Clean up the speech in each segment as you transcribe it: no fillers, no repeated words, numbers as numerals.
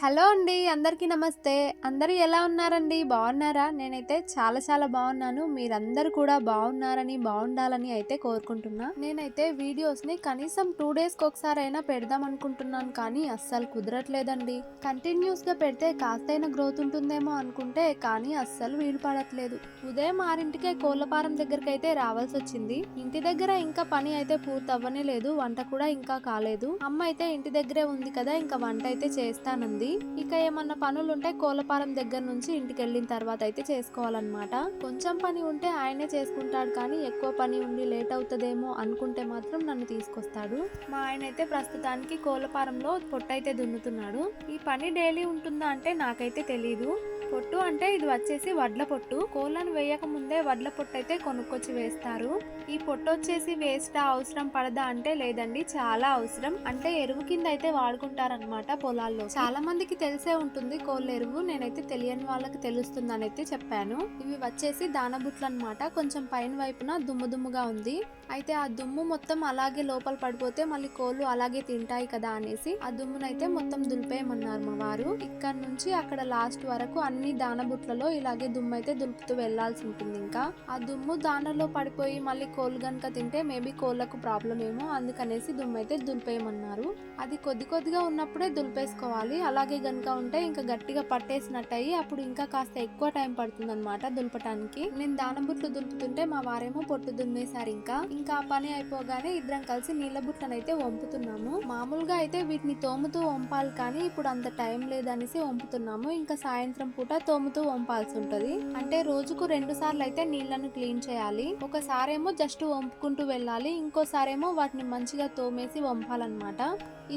Hello అండి, అందరికీ నమస్తే. అందరూ ఎలా ఉన్నారండి? బాగున్నారా? నేనైతే చాలా బాగున్నాను. మీరందరూ కూడా బాగున్నారని, బాగుండాలని అయితే కోరుకుంటున్నా. నేనైతే వీడియోస్ని కనీసం 2 డేస్కి ఒకసారైనా పెడదాం అనుకుంటున్నాను, కానీ అస్సలు కుదరట్లేదండి. కంటిన్యూస్గా పెడితే కాస్తైనా గ్రోత్ ఉంటుందేమో అనుకుంటే, కానీ అస్సలు వీలు పడట్లేదు. ఉదయం 6ంటికే కోళ్లపారం దగ్గరికి అయితే రావాల్సి వచ్చింది. ఇంటి దగ్గర ఇంకా పని అయితే పూర్తి అవ్వనే లేదు, వంట కూడా ఇంకా కాలేదు. అమ్మ అయితే ఇంటి దగ్గరే ఉంది కదా, ఇంకా వంట అయితే చేస్తానంది. ఇక ఏమన్నా పనులుంటే కోళ్లపారం దగ్గర నుంచి ఇంటికి వెళ్ళిన తర్వాత అయితే చేసుకోవాలన్నమాట. కొంచెం పని ఉంటే ఆయనే చేసుకుంటాడు, కానీ ఎక్కువ పని ఉండి లేట్ అవుతుందేమో అనుకుంటే మాత్రం నన్ను తీసుకొస్తాడు. మా ఆయన అయితే ప్రస్తుతానికి కోళ్లపారంలో పొట్టు అయితే దున్నుతున్నాడు. ఈ పని డైలీ ఉంటుందా అంటే నాకైతే తెలీదు. పొట్టు అంటే ఇది వచ్చేసి వడ్ల పొట్టు. కోళ్ళను వేయక ముందే వడ్ల పొట్టు అయితే కొనుక్కొచ్చి వేస్తారు. ఈ పొట్టు వచ్చేసి వేస్ట్ అవసరం పడదా అంటే లేదండి, చాలా అవసరం. అంటే ఎరువు కింద అయితే వాడుకుంటారనమాట పొలాల్లో. చాలా మందికి తెలిసే ఉంటుంది కోళ్ళ ఎరువు, నేనైతే తెలియని వాళ్ళకి తెలుస్తుంది అని అయితే చెప్పాను. ఇవి వచ్చేసి దానబుట్లు అనమాట. కొంచెం పైన వైపున దుమ్ముగా ఉంది. అయితే ఆ దుమ్ము మొత్తం అలాగే లోపల పడిపోతే మళ్ళీ కోళ్ళు అలాగే తింటాయి కదా అనేసి ఆ దుమ్మునైతే మొత్తం దులిపేయమన్నారు మా వారు. ఇక్కడ నుంచి అక్కడ లాస్ట్ వరకు అన్ని దానబుట్లలో ఇలాగే దుమ్ము అయితే దులుపుతూ వెళ్లాల్సి ఉంటుంది. ఇంకా ఆ దుమ్ము దానలో పడిపోయి మళ్ళీ కోళ్ళు గనుక తింటే మేబీ కోళ్లకు ప్రాబ్లం ఏమో, అందుకనేసి దుమ్ము అయితే దులిపేయమన్నారు. అది కొద్దిగా ఉన్నప్పుడే దులిపేసుకోవాలి. అలాగే గనుక ఉంటే ఇంకా గట్టిగా పట్టేసినట్టు అయ్యి అప్పుడు ఇంకా కాస్త ఎక్కువ టైం పడుతుంది అనమాట దులపటానికి. నేను దానబుట్లు దులుపుతుంటే మా వారేమో పొట్టు దున్నేశారు. ఇంకా ఆ పని అయిపోగానే ఇద్దరం కలిసి నీళ్ళ బుట్టను అయితే వంపుతున్నాము. మామూలుగా అయితే వీటిని తోముతూ వంపాలి, కానీ ఇప్పుడు అంత టైం లేదనేసి వంపుతున్నాము. ఇంకా సాయంత్రం పూట తోముతూ వంపాల్సి ఉంటది. అంటే రోజుకు 2 సార్లు అయితే నీళ్లను క్లీన్ చేయాలి. ఒకసారేమో జస్ట్ వంపుకుంటూ వెళ్ళాలి, ఇంకోసారేమో వాటిని మంచిగా తోమేసి వంపాలన్నమాట.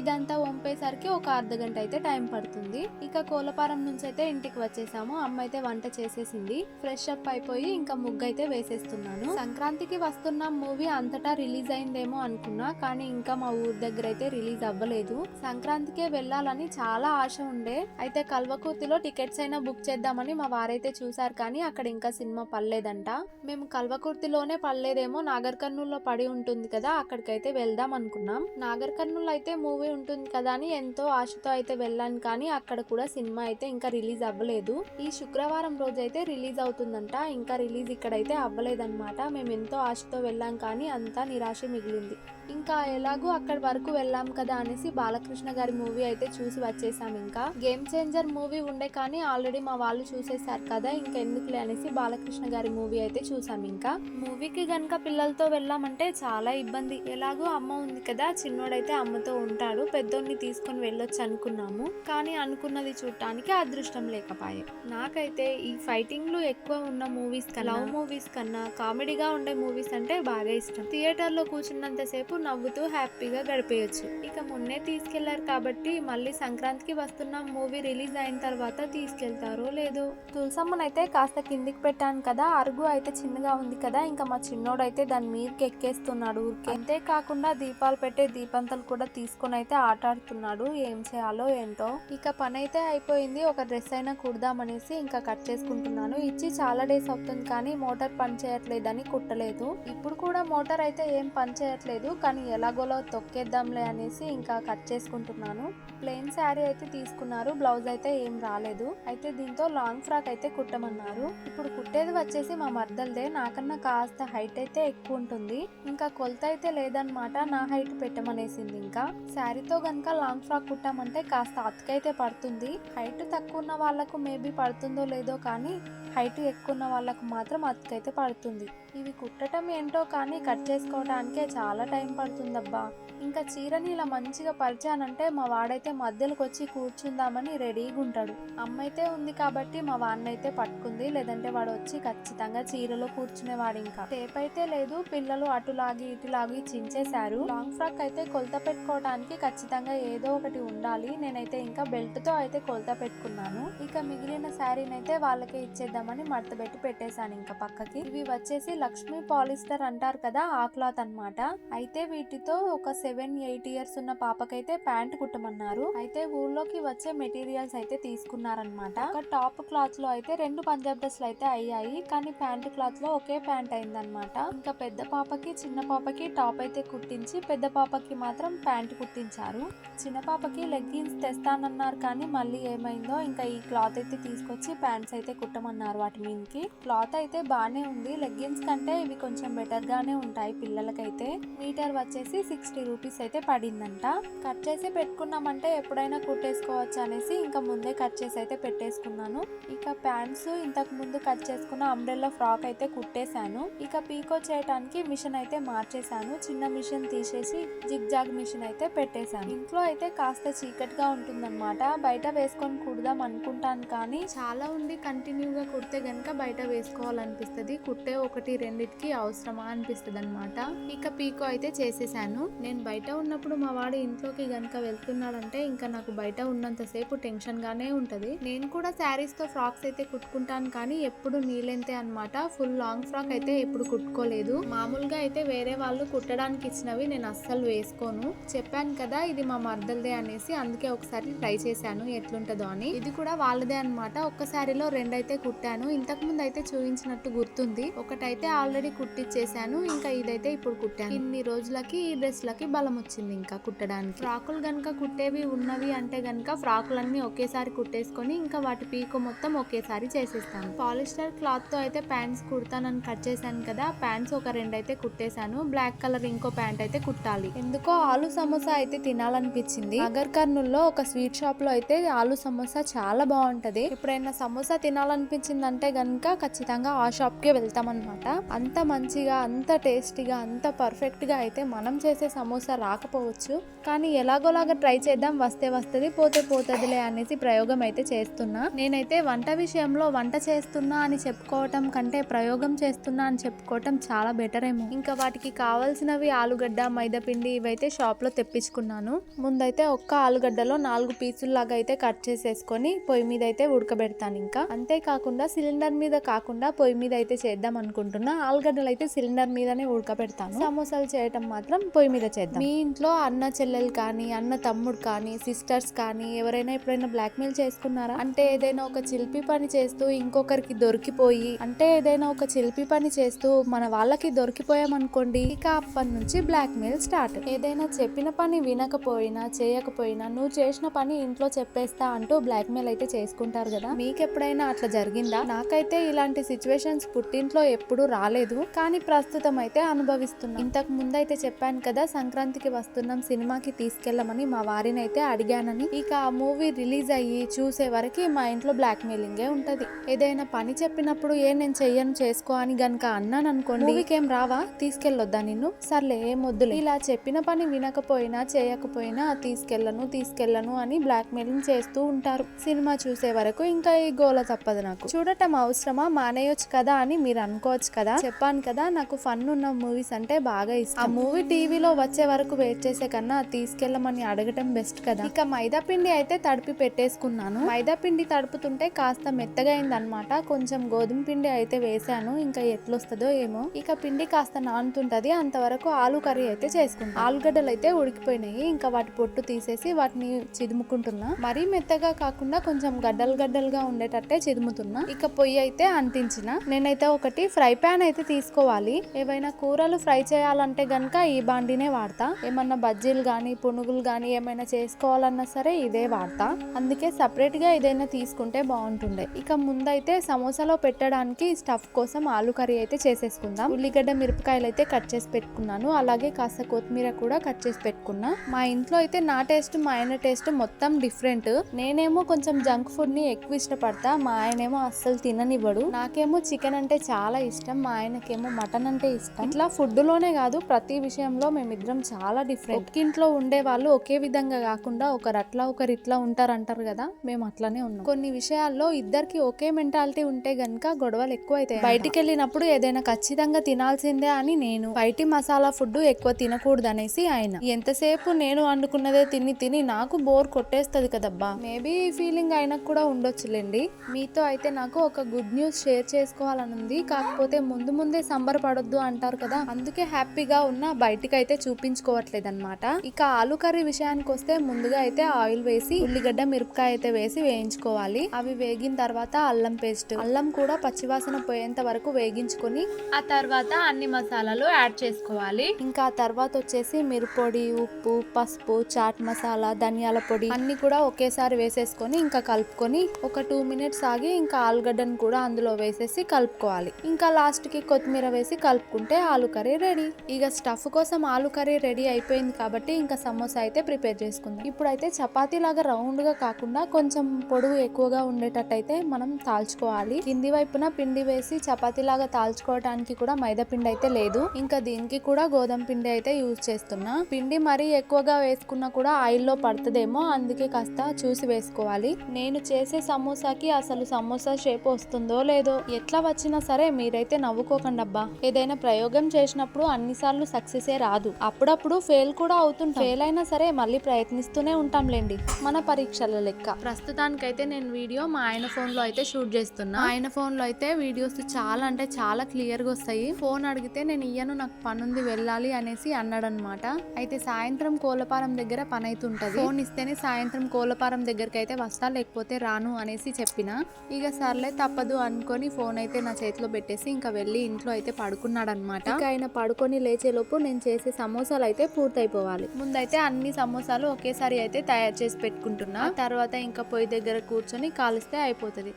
ఇదంతా వంపేసరికి ఒక అర్ధగంట అయితే టైం పడుతుంది. ఇక కోళ్లపారం నుంచి అయితే ఇంటికి వచ్చేసాము. అమ్మ అయితే వంట చేసేసింది. ఫ్రెష్ అప్ అయిపోయి ఇంకా ముగ్గు అయితే వేసేస్తున్నాను. సంక్రాంతికి వస్తున్న మూవీ అంతటా రిలీజ్ అయిందేమో అనుకున్నా, కానీ ఇంకా మా ఊరి దగ్గర అయితే రిలీజ్ అవ్వలేదు. సంక్రాంతికే వెళ్ళాలని చాలా ఆశ ఉండే. అయితే కల్వకుర్తిలో టికెట్స్ అయినా బుక్ చేద్దామని మా వారైతే చూసారు, కానీ అక్కడ ఇంకా సినిమా పడలేదంట. మేము కల్వకుర్తిలోనే పడలేదేమో, నాగర్ కర్నూల్లో పడి ఉంటుంది కదా, అక్కడికైతే వెళ్దాం అనుకున్నాం. నాగర్ కర్నూల్ అయితే మూవీ ఉంటుంది కదా అని ఎంతో ఆశతో అయితే వెళ్ళాను, కానీ అక్కడ కూడా సినిమా అయితే ఇంకా రిలీజ్ అవ్వలేదు. ఈ శుక్రవారం రోజు అయితే రిలీజ్ అవుతుందంట. ఇంకా రిలీజ్ ఇక్కడైతే అవ్వలేదన్నమాట. మేము ఎంతో ఆశతో వెళ్ళాం, కానీ అంతా నిరాశ మిగిలింది. ఇంకా ఎలాగో అక్కడి వరకు వెళ్ళాం కదా అనేసి బాలకృష్ణ గారి మూవీ అయితే చూసి వచ్చేసాం. ఇంకా గేమ్ చేంజర్ మూవీ ఉండే, కానీ ఆల్రెడీ మా వాళ్ళు చూసేసారు కదా, ఇంకా ఎందుకులే అనేసి బాలకృష్ణ గారి మూవీ అయితే చూసాం. ఇంకా మూవీకి గనక పిల్లలతో వెళ్ళామంటే చాలా ఇబ్బంది. ఎలాగో అమ్మ ఉంది కదా, చిన్నోడైతే అమ్మతో ఉంటాడు, పెద్దోడిని తీసుకొని వెళ్ళొచ్చు అనుకున్నాము, కానీ అనుకున్నది చూడటానికి అదృష్టం లేకపోయే. నాకైతే ఈ ఫైటింగ్లు ఎక్కువ ఉన్న మూవీస్ కన్నా, లవ్ మూవీస్ కన్నా కామెడీగా ఉండే మూవీస్ అంటే బాగా ఇష్టం. థియేటర్ లో కూర్చున్నంతసేపు నవ్వుతూ హ్యాపీగా గడిపేయచ్చు. ఇక మొన్నే తీసుకెళ్లారు కాబట్టి మళ్ళీ సంక్రాంతికి వస్తున్న మూవీ రిలీజ్ అయిన తర్వాత తీసుకెళ్తారో లేదో. తులసమ్మనైతే కాస్త కిందికి పెట్టాను కదా, అరుగు అయితే చిన్నగా ఉంది కదా, ఇంకా మా చిన్నోడైతే దాని మీదకి ఎక్కేస్తున్నాడు ఊరికే. అంతేకాకుండా దీపాలు పెట్టే దీపంతలు కూడా తీసుకొని అయితే ఆట ఆడుతున్నాడు. ఏం చేయాలో ఏంటో. ఇక పని అయితే అయిపోయింది. ఒక డ్రెస్ అయినా కుడదామనేసి ఇంకా కట్ చేసుకుంటున్నాను. ఇచ్చి చాలా డేస్ అవుతుంది, కానీ మోటార్ పని చేయట్లేదని కుట్టలేదు. ఇప్పుడు కూడా మోటార్ అయితే ఏం పని చేయట్లేదు, కానీ ఎలాగోలో తొక్కేద్దాంలే అనేసి ఇంకా కట్ చేసుకుంటున్నాను. ప్లెయిన్ శారీ అయితే తీసుకున్నారు, బ్లౌజ్ అయితే ఏం రాలేదు. అయితే దీంతో లాంగ్ ఫ్రాక్ అయితే కుట్టమన్నారు. ఇప్పుడు కుట్టేది వచ్చేసి మా మర్దల్దే, నాకన్నా కాస్త హైట్ అయితే ఎక్కువ ఉంటుంది. ఇంకా కొలత అయితే లేదనమాట, నా హైట్ పెట్టమనేసింది. ఇంకా శారీతో గనక లాంగ్ ఫ్రాక్ కుట్టామంటే కాస్త అతుకైతే పడుతుంది. హైట్ తక్కువ ఉన్న వాళ్ళకు మేబీ పడుతుందో లేదో, కానీ హైట్ ఎక్కువ ఉన్న వాళ్ళకు మాత్రం అతుకైతే పడుతుంది. ఇవి కుట్టడం ఏంటో కానీ కట్ చేసుకోవడానికే చాలా టైం పడుతుందబ్బా. ఇంకా చీరని ఇలా మంచిగా పరిచానంటే మా వాడైతే మధ్యలోకి వచ్చి కూర్చుందామని రెడీగా ఉంటాడు. అమ్మైతే ఉంది కాబట్టి మా వాడినైతే పట్టుకుంది, లేదంటే వాడు వచ్చి ఖచ్చితంగా చీరలో కూర్చునేవాడు. ఇంకా టేప్ అయితే లేదు, పిల్లలు అటులాగి ఇటులాగి చించేశారు. లాంగ్ ఫ్రాక్ అయితే కొలత పెట్టుకోవడానికి ఖచ్చితంగా ఏదో ఒకటి ఉండాలి. నేనైతే ఇంకా బెల్ట్ తో అయితే కొలత పెట్టుకున్నాను. ఇక మిగిలిన శారీని అయితే వాళ్ళకే ఇచ్చేద్దామని మడత పెట్టి పెట్టేశాను ఇంకా పక్కకి. ఇవి వచ్చేసి లక్ష్మీ పాలిస్టర్ అంటారు కదా, ఆ క్లాత్ అన్నమాట. అయితే వీటితో ఒక 7-8 ఇయర్స్ ఉన్న పాపకైతే ప్యాంట్ కుట్టమన్నారు. అయితే ఊర్లోకి వచ్చే మెటీరియల్స్ అయితే తీసుకున్నారనమాట. ఒక టాప్ క్లాత్ లో అయితే 2 పంజాబ్ డ్రెస్లు అయితే అయ్యాయి, కానీ ప్యాంట్ క్లాత్ లో ఒకే ప్యాంట్ అయిందనమాట. ఇంకా పెద్ద పాపకి చిన్న పాపకి టాప్ అయితే కుట్టించి పెద్ద పాపకి మాత్రం ప్యాంట్ కుట్టించారు. చిన్న పాపకి లెగ్గిన్స్ తెస్తానన్నారు, కానీ మళ్ళీ ఏమైందో ఇంకా ఈ క్లాత్ అయితే తీసుకొచ్చి ప్యాంట్స్ అయితే కుట్టమన్నారు. వాటి మీదకి క్లాత్ అయితే బానే ఉంది, లెగ్గిన్స్ కంటే ఇవి కొంచెం బెటర్ గానే ఉంటాయి పిల్లలకైతే. మీటర్ వచ్చేసి 60 రూపీస్ అయితే పడిందంట. కట్ చేసి పెట్టుకున్నామంటే ఎప్పుడైనా కుట్టేసుకోవచ్చు అనేసి ఇంకా ముందే కట్ చేసి అయితే పెట్టేసుకున్నాను. ఇక ప్యాంట్స్ ఇంతకు ముందు కట్ చేసుకున్న అంబ్రెల్లా ఫ్రాక్ అయితే కుట్టేశాను. ఇక పీకో చేయడానికి మిషన్ అయితే మార్చేశాను. చిన్న మిషన్ తీసేసి జిగ్ జాగ్ మిషన్ అయితే పెట్టేశాను. ఇంట్లో అయితే కాస్త చీకటిగా ఉంటుందన్నమాట. బయట వేసుకొని కుడదాం అనుకుంటాను, కానీ చాలా ఉండి కంటిన్యూగా కుడితే గనక బయట వేసుకోవాలనిపిస్తుంది. కుట్టే 1-2కి అవసరమా అనిపిస్తుంది అనమాట. ఇక పీకో అయితే చేసేసాను. నేను బయట ఉన్నప్పుడు మా వాడు ఇంట్లోకి గనక వెళ్తున్నాడంటే ఇంకా నాకు బయట ఉన్నంతసేపు టెన్షన్ గానే ఉంటది. నేను కూడా శారీస్ తో ఫ్రాక్స్ అయితే కుట్టుకుంటాను, కానీ ఎప్పుడు నీలెంతే అనమాట. ఫుల్ లాంగ్ ఫ్రాక్ అయితే ఎప్పుడు కుట్టుకోలేదు. మామూలుగా అయితే వేరే వాళ్ళు కుట్టడానికి ఇచ్చినవి నేను అస్సలు వేసుకోను. చెప్పాను కదా ఇది మా మర్దలదే అనేసి, అందుకే ఒకసారి ట్రై చేశాను ఎట్లుంటదో అని. ఇది కూడా వాళ్ళదే అనమాట. ఒక్క శారీలో 2 అయితే కుట్టాను. ఇంతకు ముందు అయితే చూపించినట్టు గుర్తుంది. ఒకటైతే ఆల్రెడీ కుట్టిచ్చేసాను, ఇంకా ఇదైతే ఇప్పుడు కుట్టాను. ఇన్ని రోజులకి ఈ డ్రెస్లకి బలం వచ్చింది ఇంకా కుట్టడానికి. ఫ్రాకులు గనక కుట్టేవి ఉన్నవి అంటే గనక ఫ్రాకులన్నీ ఒకేసారి కుట్టేసుకొని ఇంకా వాటి పీకో మొత్తం ఒకేసారి చేసేస్తాను. పాలిస్టర్ క్లాత్ తో అయితే ప్యాంట్స్ కుడతానని కట్ చేశాను కదా, ప్యాంట్స్ ఒక 2 అయితే కుట్టేశాను. బ్లాక్ కలర్ ఇంకో ప్యాంట్ అయితే కుట్టాలి. ఎందుకో ఆలు సమోసా అయితే తినాలనిపించింది. నగర్ కర్నూల్లో ఒక స్వీట్ షాప్ లో అయితే ఆలు సమోసా చాలా బాగుంటది. ఎప్పుడైనా సమోసా తినాలనిపించిందంటే గనక ఖచ్చితంగా ఆ షాప్ కే వెళ్తాం అనమాట. అంత మంచిగా, అంత టేస్టీగా, అంత పర్ఫెక్ట్ గా అయితే మనం చేసే సమోసా రాకపోవచ్చు, కానీ ఎలాగోలాగా ట్రై చేద్దాం. వస్తే వస్తది, పోతే పోతదిలే అనేసి ప్రయోగం అయితే చేస్తున్నా. నేనైతే వంట విషయంలో వంట చేస్తున్నా అని చెప్పుకోవటం కంటే ప్రయోగం చేస్తున్నా అని చెప్పుకోవటం చాలా బెటర్ ఏమో. ఇంకా వాటికి కావాల్సినవి ఆలుగడ్డ, మైదాపిండి ఇవైతే షాప్ లో తెప్పించుకున్నాను. ముందైతే ఒక్క ఆలుగడ్డలో 4 పీసుల్లాగా అయితే కట్ చేసేసుకొని పొయ్యి మీద అయితే ఉడకబెడతాను. ఇంకా అంతేకాకుండా సిలిండర్ మీద కాకుండా పొయ్యి మీద అయితే చేద్దాం అనుకుంటున్నా. ఆలుగడ్డలు అయితే సిలిండర్ మీదనే ఉడకబెడతాను. సమోసాలు చేయటం మాత్రం పొయ్యి మీద చేద్దాం. మీ ఇంట్లో అన్న చెల్లెలు కానీ, అన్న తమ్ముడు కానీ, సిస్టర్స్ కానీ ఎవరైనా ఎప్పుడైనా బ్లాక్ మెయిల్ చేసుకున్నారా? అంటే ఏదైనా ఒక చిలిపి పని చేస్తూ ఇంకొకరికి దొరికిపోయి, అంటే ఏదైనా ఒక చిలిపి పని చేస్తూ మన వాళ్ళకి దొరికిపోయామనుకోండి, ఇక అప్పటి నుంచి బ్లాక్ మెయిల్ స్టార్ట్. ఏదైనా చెప్పిన పని వినకపోయినా, చేయకపోయినా నువ్వు చేసిన పని ఇంట్లో చెప్పేస్తా అంటూ బ్లాక్ మెయిల్ అయితే చేసుకుంటారు కదా. మీకెప్పుడైనా అట్లా జరిగిందా? నాకైతే ఇలాంటి సిచ్యువేషన్స్ పుట్టింట్లో ఎప్పుడూ రాలేదు, కానీ ప్రస్తుతం అయితే అనుభవిస్తున్నా. ఇంతకు ముందు అయితే చెప్పాను కదా, సంక్రాంతికి వస్తున్నాం సినిమాకి తీసుకెళ్ళమని మా వారిని అయితే అడిగానని. ఇక ఆ మూవీ రిలీజ్ అయ్యి చూసే వరకు మా ఇంట్లో బ్లాక్ మెయిలింగే ఉంటది. ఏదైనా పని చెప్పినప్పుడు నేను చెయ్యను చేసుకో అని గనక అన్నాను అనుకోండి, మూవీకేం రావా, తీసుకెళ్ళొద్దా నిన్ను, సర్లే ఏం వద్దులే. ఇలా చెప్పిన పని వినకపోయినా చేయకపోయినా తీసుకెళ్ళను అని బ్లాక్ మెయిలింగ్ చేస్తూ ఉంటారు. సినిమా చూసే వరకు ఇంకా ఈ గోల తప్పదు. నాకు చూడటం అవసరమా, మానేయొచ్చు కదా అని మీరు అనుకోవచ్చు కదా. చెప్పాను కదా నాకు ఫన్ ఉన్న మూవీస్ అంటే బాగా ఇష్టం. ఆ మూవీ టీవీలో వచ్చే వరకు వెయిట్ చేసే కన్నా తీసుకెళ్ళమని అడగటం బెస్ట్ కదా. ఇక మైదా పిండి అయితే తడిపి పెట్టేసుకున్నాను. మైదా పిండి తడుపుతుంటే కాస్త మెత్తగా అయిందనమాట. కొంచెం గోధుమ పిండి అయితే వేసాను, ఇంకా ఎట్లొస్తుందో ఏమో. ఇక పిండి కాస్త నానుతుంటది, అంతవరకు ఆలు కర్రీ అయితే చేసుకుంటాను. ఆలుగడ్డలు అయితే ఉడికిపోయినాయి, ఇంకా వాటి పొట్టు తీసేసి వాటిని చిదుముకుంటున్నా. మరీ మెత్తగా కాకుండా కొంచెం గడ్డలుగా ఉండేటట్టే చిదుముతున్నా. ఇక పొయ్యి అయితే అంటించిన. నేనైతే ఒకటి ఫ్రై ప్యాన్ అయితే తీసుకోవాలి. ఏవైనా కూరలు ఫ్రై చేయాలంటే గనక ఈ బాండినే వాడతా. ఏమన్నా బజ్జీలు గానీ, పునుగులు గానీ ఏమైనా చేసుకోవాలన్నా సరే ఇదే వాడతా. అందుకే సపరేట్ గా ఏదైనా తీసుకుంటే బాగుంటుండే. ఇక ముందైతే సమోసాలో పెట్టడానికి స్టఫ్ కోసం ఆలు కర్రీ అయితే చేసేసుకుందాం. ఉల్లిగడ్డ, మిరపకాయలు అయితే కట్ చేసి పెట్టుకున్నాను. అలాగే కాస్త కొత్తిమీర కూడా కట్ చేసి పెట్టుకున్నా. మా ఇంట్లో అయితే నా టేస్ట్ మా ఆయన టేస్ట్ మొత్తం డిఫరెంట్. నేనేమో కొంచెం జంక్ ఫుడ్ ని ఎక్కువ ఇష్టపడతా, మా ఆయనేమో అస్సలు తిననివ్వడు. నాకేమో చికెన్ అంటే చాలా ఇష్టం, మా ఆయనకేమో మటన్ అంటే ఇష్టం. ఇట్లా ఫుడ్ లోనే కాదు ప్రతి విషయంలో మేమిద్దరం చాలా డిఫరెంట్. ఇంట్లో ఉండే వాళ్ళు ఒకే విధంగా కాకుండా ఒకరు అట్లా ఒకరు ఇట్లా ఉంటారంటారు కదా, మేము అట్లానే ఉన్నాం. కొన్ని విషయాల్లో ఇద్దరికి ఒకే మెంటాలిటీ ఉంటే గనక గొడవలు ఎక్కువ అవుతాయి. బయటికి వెళ్ళినప్పుడు ఏదైనా ఖచ్చితంగా తినాల్సిందే అని నేను, బయటి మసాలా ఫుడ్ ఎక్కువ తినకూడదు అనేసి ఆయన. ఎంతసేపు నేను వండుకున్నదే తిని నాకు బోర్ కొట్టేస్తది కదబ్బా. మేబీ ఈ ఫీలింగ్ ఆయనకు కూడా ఉండొచ్చులేండి. మీతో అయితే నాకు ఒక గుడ్ న్యూస్ షేర్ చేసుకోవాలని ఉంది. కాకపోతే ముందు ముందే సంబరపడొద్దు అంటారు కదా, అందుకే హ్యాపీగా ఉన్న బయటికి అయితే చూపించుకోవట్లేదు అనమాట. ఇక ఆలు కర్రీ విషయానికి వస్తే ముందుగా అయితే ఆయిల్ వేసి ఉల్లిగడ్డ మిరపకాయ అయితే వేసి వేయించుకోవాలి. అవి వేగిన తర్వాత అల్లం పేస్ట్, అల్లం కూడా పచ్చివాసన పోయేంత వరకు వేగించుకొని ఆ తర్వాత అన్ని మసాలాలు యాడ్ చేసుకోవాలి. ఇంకా ఆ తర్వాత వచ్చేసి మిరపొడి, ఉప్పు, పసుపు, చాట్ మసాలా, ధనియాల పొడి అన్ని కూడా ఒకేసారి వేసేసుకొని ఇంకా కలుపుకొని ఒక 2 మినిట్స్ ఆగి ఇంకా ఆలుగడ్డను కూడా అందులో వేసేసి కలుపుకోవాలి. ఇంకా లాస్ట్ కి కొత్తిమీర వేసి కలుపుకుంటే ఆలు కర్రీ రెడీ. ఇక స్టఫ్ కోసం ఆలు కర్రీ రెడీ అయిపోయింది కాబట్టి ఇంకా సమోసా అయితే ప్రిపేర్ చేసుకుందాం. ఇప్పుడైతే చపాతీ లాగా రౌండ్ గా కాకుండా కొంచెం పొడవు ఎక్కువగా ఉండేటట్టయితే మనం తాల్చుకోవాలి. కింది వైపున పిండి వేసి చపాతీ లాగా తాల్చుకోవడానికి కూడా మైదా పిండి అయితే లేదు. ఇంకా దీనికి కూడా గోధుమ పిండి అయితే యూజ్ చేస్తున్నా. పిండి మరీ ఎక్కువగా వేసుకున్నా కూడా ఆయిల్లో పడుతుందేమో, అందుకే కాస్త చూసి వేసుకోవాలి. నేను చేసే సమోసాకి అసలు సమోసా షేప్ వస్తుందో లేదో, ఎట్లా వచ్చినా సరే మీరైతే నవ్వుకోకండి అబ్బా. ఏదైనా ప్రయోగం చేసినప్పుడు అన్నిసార్లు సక్సెస్ రాదు, అప్పుడప్పుడు ఫెయిల్ కూడా అవుతుంటాం. ఫెయిల్ అయినా సరే మళ్ళీ ప్రయత్నిస్తూనే ఉంటాంలేండి, మన పరీక్షల లెక్క. ప్రస్తుతానికైతే నేను వీడియో మా ఆయన ఫోన్ లో అయితే షూట్ చేస్తున్నా. ఆయన ఫోన్ లో అయితే వీడియోస్ చాలా అంటే చాలా క్లియర్ గా వస్తాయి. ఫోన్ అడిగితే నేను ఇయ్యను, నాకు పనుంది వెళ్ళాలి అనేసి అన్నాడనమాట. అయితే సాయంత్రం కోలపారం దగ్గర పని అయితే ఉంటది, ఫోన్ ఇస్తేనే సాయంత్రం కోలపారం దగ్గరికి అయితే వస్తా, లేకపోతే రాను అనేసి చెప్పిన. ఇక సర్లే తప్పదు అనుకొని ఫోన్ అయితే నా చేతిలో పెట్టేసి ఇంకా వెళ్ళి ఇంట్లో అయితే పడుకున్నాడు అనమాట. ఇక ఆయన పడుకొని లేచేలోపు నేను చేసే సమోసాలు అయితే పూర్తయిపోవాలి. ముందైతే అన్ని సమోసాలు ఒకేసారి అయితే తయారు చేసి పెట్టుకుంటున్నా. తర్వాత ఇంకా పొయ్యి దగ్గర కూర్చొని కాలిస్తే అయిపోతుంది.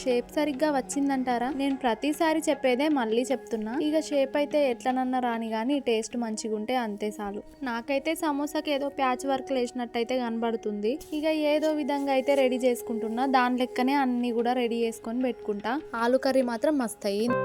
షేప్ సరిగ్గా వచ్చిందంటారా? నేను ప్రతిసారి చెప్పేదే మళ్ళీ చెప్తున్నా. ఇక షేప్ అయితే ఎట్లనన్నా రాని గానీ టేస్ట్ మంచిగా ఉంటే అంతే చాలు. నాకైతే సమోసాకి ఏదో ప్యాచ్ వర్క్ వేసినట్టయితే కనబడుతుంది. ఇక ఏదో విధంగా అయితే రెడీ చేసుకుంటున్నా. దాని లెక్కనే అన్ని కూడా రెడీ చేసుకొని పెట్టుకుంటా. ఆలు కర్రీ మాత్రం మస్త్ అయ్యింది.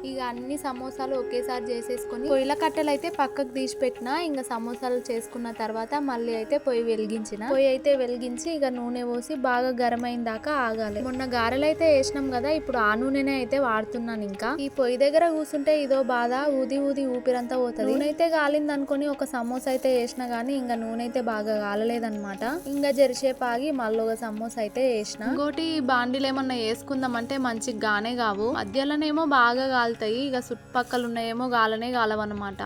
ఇక అన్ని సమోసాలు ఒకేసారి చేసేసుకొని పొయ్యిల కట్టెలు అయితే పక్కకు తీసి పెట్టినా. ఇంకా సమోసాలు చేసుకున్న తర్వాత మళ్ళీ అయితే పొయ్యి వెలిగించిన. పొయ్యి అయితే వెలిగించి ఇక నూనె పోసి బాగా గరం అయిన దాకా ఆగాలి. మొన్న గారెలు అయితే వేసినాం కదా, ఇప్పుడు ఆ నూనెనే అయితే వాడుతున్నాను. ఇంకా ఈ పొయ్యి దగ్గర కూర్చుంటే ఇదో బాధ, ఊది ఊది ఊపిరంతా పోతుంది. నూనె అయితే గాలింది అనుకుని ఒక సమోసా అయితే వేసినా గానీ ఇంకా నూనె అయితే బాగా గాలలేదనమాట. ఇంకా జరిసేపు ఆగి మళ్ళీ ఒక సమోసా అయితే వేసిన. ఇంకోటి బాండీలు ఏమన్నా వేసుకుందాం అంటే మంచిగా గానే కావు, మధ్యలోనేమో బాగా గాలుతాయి. ఇక చుట్టుపక్కల ఉన్నాయేమో గాలనే గాలవన్నమాట.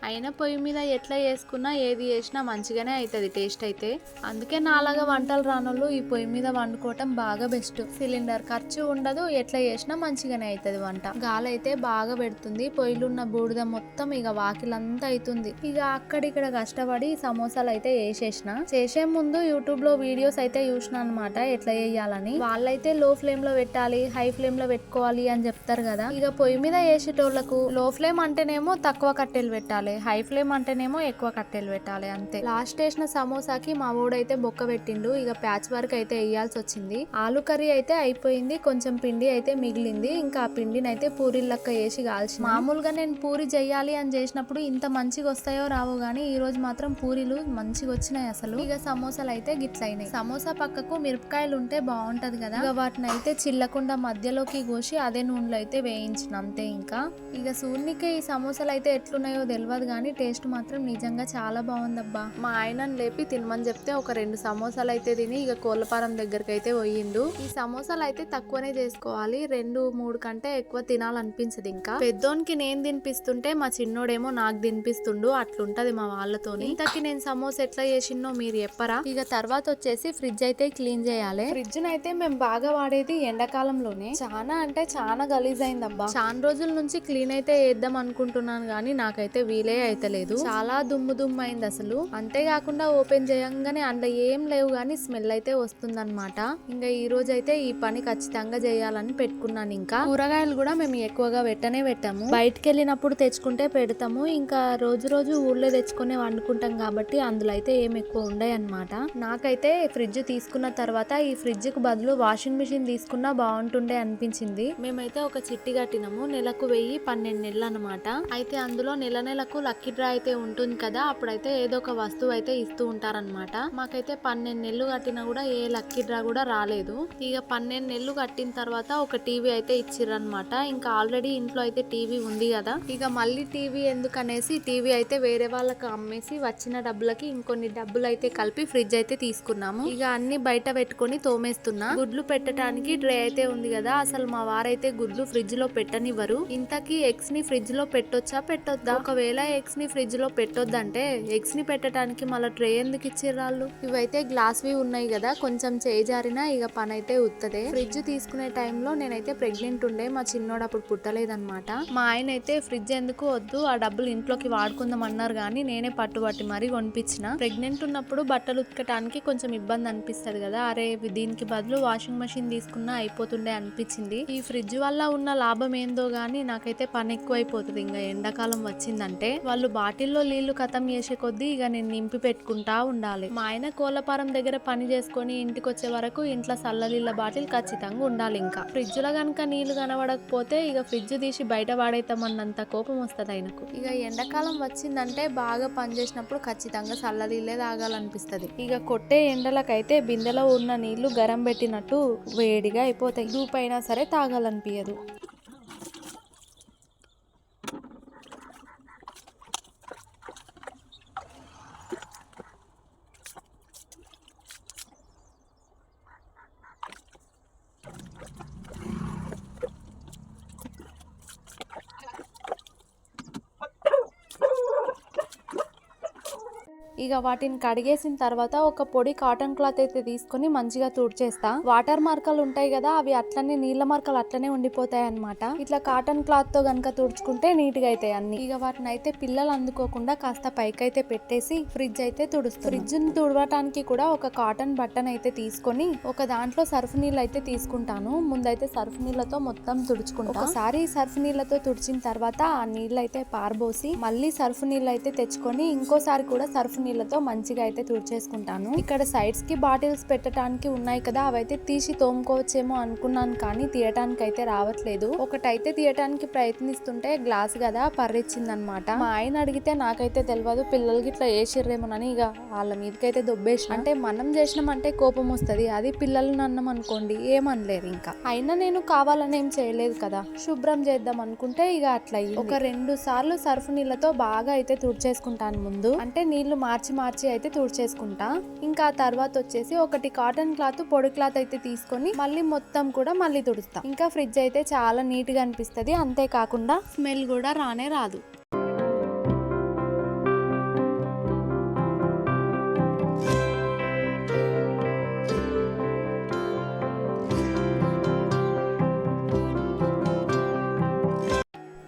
అయినా పొయ్యి మీద ఎట్లా చేసుకున్నా ఏది చేసినా మంచిగానే అవుతుంది టేస్ట్ అయితే. అందుకే నాలాగా వంటలు రానోళ్ళు ఈ పొయ్యి మీద వండుకోవటం బాగా బెస్ట్. సిలిండర్ ఖర్చు ఉండదు, ఎట్లా చేసినా మంచిగానే అవుతుంది వంట. గాలైతే బాగా పెడుతుంది. పొయ్యిలు ఉన్న బూడిద మొత్తం ఇక వాకిలంతా అవుతుంది. ఇక అక్కడిక్కడ కష్టపడి సమోసాలు అయితే వేసేసిన. చేసే ముందు యూట్యూబ్ లో వీడియోస్ అయితే చూసిన అనమాట ఎట్లా చేయాలని. వాళ్ళైతే లో ఫ్లేమ్ లో పెట్టాలి, హై ఫ్లేమ్ లో పెట్టుకోవాలి అని చెప్తారు కదా. ఇక పొయ్యి మీద వేసేటోళ్లకు లో ఫ్లేమ్ అంటేనేమో తక్కువ కట్టెలు పెట్టాలి, హై ఫ్లేమ్ అంటేనేమో ఎక్కువ కట్టెలు పెట్టాలి అంతే. లాస్ట్ వేసిన సమోసాకి మా ఊడైతే బొక్క పెట్టిండు. ఇక ప్యాచ్ వర్క్ అయితే వేయాల్సి వచ్చింది. ఆలు కర్రీ అయితే అయిపోయింది, కొంచెం పిండి అయితే మిగిలింది. ఇంకా ఆ పిండిని అయితే పూరీలక్క వేసి కాల్చిన. మామూలుగా నేను పూరి చెయ్యాలి అని చేసినప్పుడు ఇంత మంచిగా వస్తాయో రావో గానీ ఈ రోజు మాత్రం పూరీలు మంచిగా వచ్చినాయి అసలు. ఇక సమోసాలు అయితే గిట్లయినాయి. సమోసా పక్కకు మిరపకాయలు ఉంటే బాగుంటది కదా, ఇక వాటిని అయితే చిల్లకుండా మధ్యలోకి కోసి అదే నూనెలో అయితే వేయించిన అంతే. ఇంకా ఇక సూర్నికి ఈ సమోసాలు అయితే ఎట్లున్నాయో తెలియదు కానీ టేస్ట్ మాత్రం నిజంగా చాలా బాగుందబ్బా. మా ఆయనను లేపి తినమని చెప్తే ఒక 2 సమోసాలు అయితే తిని ఇక కోళ్ళపారం దగ్గరికి అయితే పోయిండు. ఈ సమోసాలు అయితే తక్కువనే చేసుకోవాలి, 2-3 కంటే ఎక్కువ తినాలనిపించదు. ఇంకా పెద్దోనికి నేను తినిపిస్తుంటే మా చిన్నోడేమో నాకు తినిపిస్తుండు, అట్లుంటది మా వాళ్ళతోని. ఇంతకి నేను సమోసా ఎట్లా చేసినో మీరు చెప్పరా. ఇక తర్వాత వచ్చేసి ఫ్రిడ్జ్ అయితే క్లీన్ చేయాలి. ఫ్రిడ్జ్ అయితే మేము బాగా వాడేది ఎండాకాలంలోనే, చాలా అంటే చాలా గలీజ్ అయిందబ్బా. చాలా రోజుల నుంచి క్లీన్ అయితే చేద్దాం అనుకుంటున్నాను కానీ నాకైతే వీలే సీలే అయితే లేదు. చాలా దుమ్ము దుమ్ము అయింది అసలు. అంతేకాకుండా ఓపెన్ చేయంగానే అందులో ఏం లేవు గానీ స్మెల్ అయితే వస్తుందన్నమాట. ఇంకా ఈ రోజు అయితే ఈ పని ఖచ్చితంగా చేయాలని పెట్టుకున్నాను. ఇంకా కూరగాయలు కూడా మేము ఎక్కువగా పెట్టాము. బయటకు వెళ్ళినప్పుడు తెచ్చుకుంటే పెడతాము. ఇంకా రోజు ఊర్లో తెచ్చుకునే వండుకుంటాం కాబట్టి అందులో అయితే ఏం ఎక్కువ ఉండయి అన్నమాట. నాకైతే ఫ్రిడ్జ్ తీసుకున్న తర్వాత ఈ ఫ్రిడ్జ్ కు బదులు వాషింగ్ మిషన్ తీసుకున్నా బాగుంటుండే అనిపించింది. మేమైతే ఒక చిట్టి కట్టినాము. నెలకు 1000-12 నెలలు అనమాట. అయితే అందులో నెలకు లక్కీ డ్రా అయితే ఉంటుంది కదా, అప్పుడైతే ఏదో ఒక వస్తువు అయితే ఇస్తూ ఉంటారనమాట. మాకైతే 12 నెలలు కట్టినా కూడా ఏ లక్కీ డ్రా కూడా రాలేదు. ఇక 12 నెలలు కట్టిన తర్వాత ఒక టీవీ అయితే ఇచ్చిర్రనమాట. ఇంకా ఆల్రెడీ ఇంట్లో అయితే టీవీ ఉంది కదా, ఇక మళ్ళీ టీవీ ఎందుకనేసి టీవీ అయితే వేరే వాళ్ళకి అమ్మేసి వచ్చిన డబ్బులకి ఇంకొన్ని డబ్బులు అయితే కలిపి ఫ్రిడ్జ్ అయితే తీసుకున్నాము. ఇక అన్ని బయట పెట్టుకొని తోమేస్తున్నా. గుడ్లు పెట్టడానికి ట్రే అయితే ఉంది కదా, అసలు మా వారైతే గుడ్లు ఫ్రిడ్జ్ లో పెట్టనివ్వరు. ఇంతకీ ఎగ్స్ ని ఫ్రిడ్జ్ లో పెట్టొద్దా? ఒకవేళ ఎగ్స్ ని ఫ్రిడ్జ్ లో పెట్టొద్దంటే ఎగ్స్ ని పెట్టడానికి మళ్ళీ ట్రే ఎందుకు ఇచ్చిర్రాళ్ళు? ఇవైతే గ్లాస్ వి ఉన్నాయి కదా, కొంచెం చేజారినా ఇక పని అయితే ఉత్తదే. ఫ్రిడ్జ్ తీసుకునే టైంలో నేనైతే ప్రెగ్నెంట్ ఉండే, మా చిన్నోడు అప్పుడు పుట్టలేదన్నమాట. మా ఆయన అయితే ఫ్రిడ్జ్ ఎందుకు వద్దు, ఆ డబ్బులు ఇంట్లోకి వాడుకుందాం అన్నారు కానీ నేనే పట్టుబట్టి మరీ కొనిపించిన. ప్రెగ్నెంట్ ఉన్నప్పుడు బట్టలు ఉతకటానికి కొంచెం ఇబ్బంది అనిపిస్తుంది కదా, అరే దీనికి బదులు వాషింగ్ మెషిన్ తీసుకున్నా అయిపోతుండే అనిపించింది. ఈ ఫ్రిడ్జ్ వల్ల ఉన్న లాభం ఏందో గానీ నాకైతే పని ఎక్కువైపోతుంది. ఇంకా ఎండాకాలం వచ్చిందంటే వాళ్ళు బాటిల్లో నీళ్లు ఖతం చేసే కొద్దీ ఇక నేను నింపి పెట్టుకుంటా ఉండాలి. మా ఆయన కోళ్ళపారం దగ్గర పని చేసుకొని ఇంటికి వచ్చే వరకు ఇంట్లో చల్లనీళ్ళ బాటిల్ ఖచ్చితంగా ఉండాలి. ఇంకా ఫ్రిడ్జ్ లో కనుక నీళ్లు కనబడకపోతే ఇక ఫ్రిడ్జ్ తీసి బయట వాడైతామన్నంత కోపం వస్తుంది ఆయనకు. ఇక ఎండాకాలం వచ్చిందంటే బాగా పని చేసినప్పుడు ఖచ్చితంగా చల్లనీళ్ళే తాగాలనిపిస్తుంది. ఇక కొట్టే ఎండలకైతే బిందెలో ఉన్న నీళ్లు గరం పెట్టినట్టు వేడిగా అయిపోతాయి. దూపైనా సరే తాగాలనిపించదు. ఇక వాటిని కడిగేసిన తర్వాత ఒక పొడి కాటన్ క్లాత్ అయితే తీసుకొని మంచిగా తుడిచేస్తా. వాటర్ మార్కలు ఉంటాయి కదా, అవి అట్లనే నీళ్ళ మార్కలు అట్లనే ఉండిపోతాయి అన్నమాట. ఇట్లా కాటన్ క్లాత్ తో గనక తుడుచుకుంటే నీట్ గా అవుతాయి అన్ని. ఇక వాటిని అయితే పిల్లలు అందుకోకుండా కాస్త పైకైతే పెట్టేసి ఫ్రిడ్జ్ అయితే తుడుస్తాను. ఫ్రిడ్జ్ ని తుడవటానికి కూడా ఒక కాటన్ బట్టన్ అయితే తీసుకొని ఒక దాంట్లో సర్ఫ్ నీళ్ళు అయితే తీసుకుంటాను. ముందైతే సర్ఫ్ నీళ్ళతో మొత్తం తుడుచుకుంటా. ఒకసారి సర్ఫ్ నీళ్ళతో తుడిచిన తర్వాత ఆ నీళ్ళు అయితే పారబోసి మళ్ళీ సర్ఫ్ నీళ్ళు అయితే తెచ్చుకొని ఇంకోసారి కూడా సర్ఫ్ నీళ్ళతో మంచిగా అయితే తుడిచేసుకుంటాను. ఇక్కడ సైడ్స్ కి బాటిల్స్ పెట్టడానికి ఉన్నాయి కదా, అవైతే తీసి తోముకోవచ్చేమో అనుకున్నాను కానీ తీయటానికి అయితే రావట్లేదు. ఒకటైతే తీయటానికి ప్రయత్నిస్తుంటే గ్లాస్ కదా పర్రిచ్చిందనమాట. మా ఆయన అడిగితే నాకైతే తెలియదు, పిల్లలకి ఇట్లా వేసిర్రేమోనని ఇక వాళ్ళ మీదకైతే దొబ్బేసి. అంటే మనం చేసినామంటే కోపం వస్తుంది, అది పిల్లలను అన్నం అనుకోండి ఏమనలేరు. ఇంకా అయినా నేను కావాలని ఏం చేయలేదు కదా, శుభ్రం చేద్దాం అనుకుంటే ఇక అట్లా ఒక 2 సార్లు సర్ఫ్ నీళ్ళతో బాగా అయితే తుడిచేసుకుంటాను. ముందు అంటే నీళ్లు మార్చి అయితే తుడిచేసుకుంటా. ఇంకా తర్వాత వచ్చేసి ఒకటి కాటన్ క్లాత్ పొడి క్లాత్ అయితే తీసుకొని మళ్ళీ మొత్తం కూడా మళ్ళీ తుడుస్తా. ఇంకా ఫ్రిడ్జ్ అయితే చాలా నీట్ గా అనిపిస్తుంది. అంతేకాకుండా స్మెల్ కూడా రానే రాదు.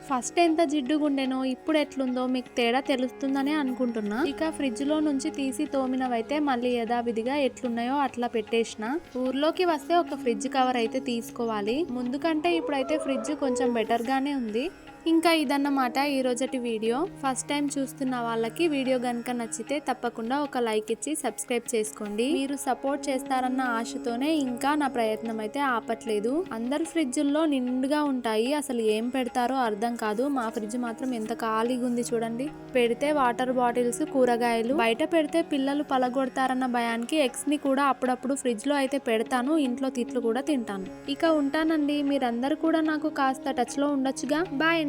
ఫస్ట్ ఎంత జిడ్డుగుండెనో ఇప్పుడు ఎట్లుందో మీకు తేడా తెలుస్తుందనే అనుకుంటున్నా. ఇక ఫ్రిడ్జ్ లో నుంచి తీసి తోమినవైతే మళ్ళీ యథావిధిగా ఎట్లున్నాయో అట్లా పెట్టేసిన. ఊర్లోకి వస్తే ఒక ఫ్రిడ్జ్ కవర్ అయితే తీసుకోవాలి. ముందు కంటే ఇప్పుడైతే ఫ్రిడ్జ్ కొంచెం బెటర్ గానే ఉంది. ఇంకా ఇదన్నమాట ఈ రోజటి వీడియో. ఫస్ట్ టైం చూస్తున్న వాళ్ళకి వీడియో గనుక నచ్చితే తప్పకుండా ఒక లైక్ ఇచ్చి సబ్స్క్రైబ్ చేసుకోండి. మీరు సపోర్ట్ చేస్తారన్న ఆశతోనే ఇంకా నా ప్రయత్నం అయితే ఆపట్లేదు. అందరు ఫ్రిడ్జుల్లో నిండుగా ఉంటాయి, అసలు ఏం పెడతారో అర్థం కాదు. మా ఫ్రిడ్జ్ మాత్రం ఎంత ఖాళీగా ఉంది చూడండి. పెడితే వాటర్ బాటిల్స్, కూరగాయలు, బయట పెడితే పిల్లలు పలగొడతారన్న భయానికి ఎగ్స్ ని కూడా అప్పుడప్పుడు ఫ్రిడ్జ్ లో అయితే పెడతాను. ఇంట్లో తిట్లు కూడా తింటాను. ఇక ఉంటానండి. మీరందరూ కూడా నాకు కాస్త టచ్ లో ఉండొచ్చుగా. బాయ్.